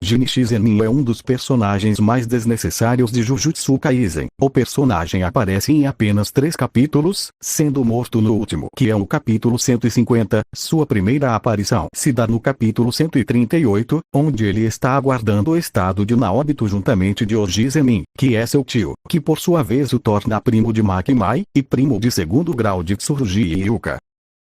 Jinichi Zenin é um dos personagens mais desnecessários de Jujutsu Kaisen. O personagem aparece em apenas 3 capítulos, sendo morto no último, que é o capítulo 150. Sua primeira aparição se dá no capítulo 138, onde ele está aguardando o estado de Naobito juntamente de Oji Zenin, que é seu tio, que por sua vez o torna primo de Makimai, e primo de segundo grau de Tsurugi e Yuka.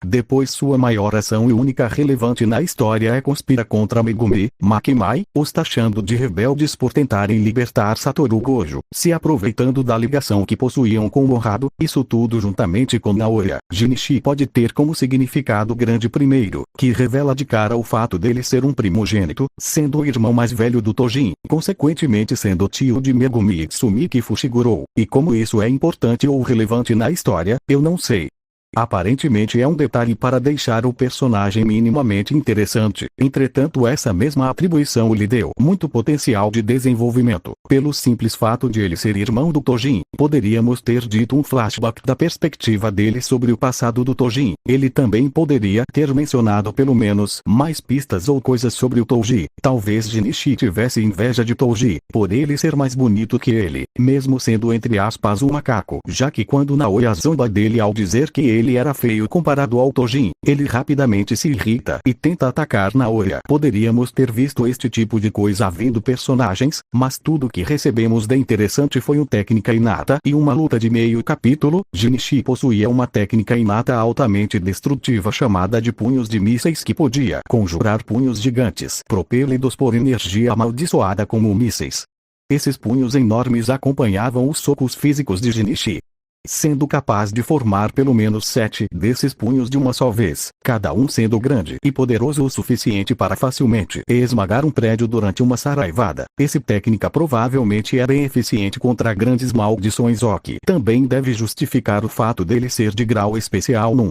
Depois sua maior ação e única relevante na história é conspira contra Megumi, Makimai, os taxando de rebeldes por tentarem libertar Satoru Gojo, se aproveitando da ligação que possuíam com o honrado, isso tudo juntamente com Naoya. Jinichi pode ter como significado grande primeiro, que revela de cara o fato dele ser um primogênito, sendo o irmão mais velho do Tojin, consequentemente sendo tio de Megumi e Tsumiki Fushiguro, e como isso é importante ou relevante na história, eu não sei. Aparentemente é um detalhe para deixar o personagem minimamente interessante, entretanto essa mesma atribuição lhe deu muito potencial de desenvolvimento. Pelo simples fato de ele ser irmão do Tojin, poderíamos ter dito um flashback da perspectiva dele sobre o passado do Tojin. Ele também poderia ter mencionado pelo menos mais pistas ou coisas sobre o Toji. Talvez Jinichi tivesse inveja de Toji, por ele ser mais bonito que ele, mesmo sendo entre aspas um macaco, já que quando Naoya zomba dele ao dizer que ele era feio comparado ao Tojin, ele rapidamente se irrita e tenta atacar Naoya. Poderíamos ter visto este tipo de coisa vindo personagens, mas tudo que recebemos de interessante foi uma técnica inata e uma luta de meio capítulo. Jinichi possuía uma técnica inata altamente destrutiva chamada de punhos de mísseis que podia conjurar punhos gigantes propelidos por energia amaldiçoada como mísseis. Esses punhos enormes acompanhavam os socos físicos de Jinichi, sendo capaz de formar pelo menos 7 desses punhos de uma só vez, cada um sendo grande e poderoso o suficiente para facilmente esmagar um prédio durante uma saraivada. Essa técnica provavelmente era eficiente contra grandes maldições, o que também deve justificar o fato dele ser de grau especial 1.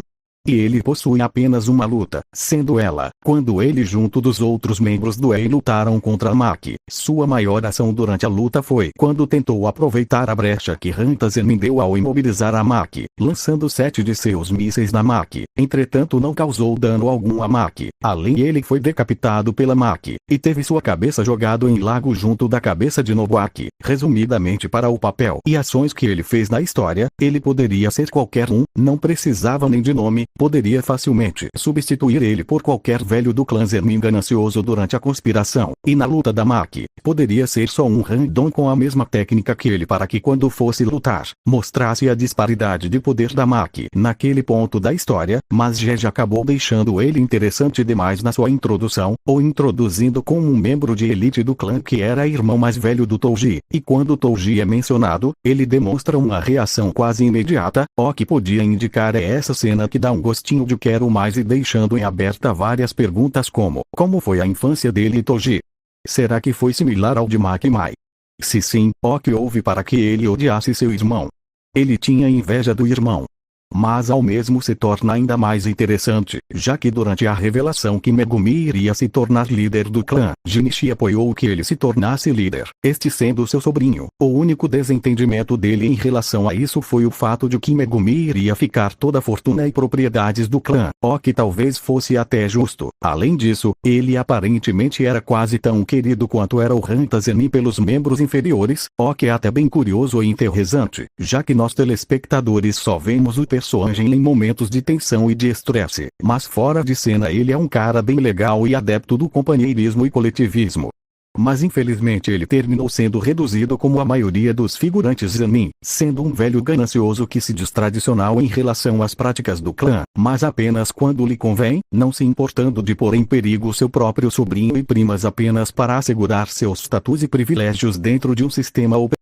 E ele possui apenas uma luta, sendo ela, quando ele junto dos outros membros do EI lutaram contra Maki. Sua maior ação durante a luta foi quando tentou aproveitar a brecha que Hanta Zenin deu ao imobilizar a Maki, lançando 7 de seus mísseis na Maki. Entretanto não causou dano algum a Maki. Além ele foi decapitado pela Maki, e teve sua cabeça jogado em lago junto da cabeça de Nobuaki. Resumidamente, para o papel e ações que ele fez na história, ele poderia ser qualquer um, não precisava nem de nome. Poderia facilmente substituir ele por qualquer velho do clã Zenin ganancioso durante a conspiração, e na luta da Maki, poderia ser só um random com a mesma técnica que ele para que quando fosse lutar, mostrasse a disparidade de poder da Maki naquele ponto da história, mas Jeje acabou deixando ele interessante demais na sua introdução, ou introduzindo como um membro de elite do clã que era irmão mais velho do Toji, e quando Toji é mencionado, ele demonstra uma reação quase imediata, o que podia indicar é essa cena que dá um gostinho de quero mais e deixando em aberta várias perguntas como foi a infância dele e Toji? Será que foi similar ao de Makimai? Se sim, o que houve para que ele odiasse seu irmão? Ele tinha inveja do irmão. Mas ao mesmo se torna ainda mais interessante, já que durante a revelação que Megumi iria se tornar líder do clã, Jinichi apoiou que ele se tornasse líder, este sendo seu sobrinho. O único desentendimento dele em relação a isso foi o fato de que Megumi iria ficar toda a fortuna e propriedades do clã, o que talvez fosse até justo. Além disso, ele aparentemente era quase tão querido quanto era o Hanta Zenin pelos membros inferiores, o que é até bem curioso e interessante, já que nós telespectadores só vemos o personagem em momentos de tensão e de estresse, mas fora de cena ele é um cara bem legal e adepto do companheirismo e coletivismo. Mas infelizmente ele terminou sendo reduzido como a maioria dos figurantes Zenin, sendo um velho ganancioso que se diz tradicional em relação às práticas do clã, mas apenas quando lhe convém, não se importando de pôr em perigo seu próprio sobrinho e primas apenas para assegurar seus status e privilégios dentro de um sistema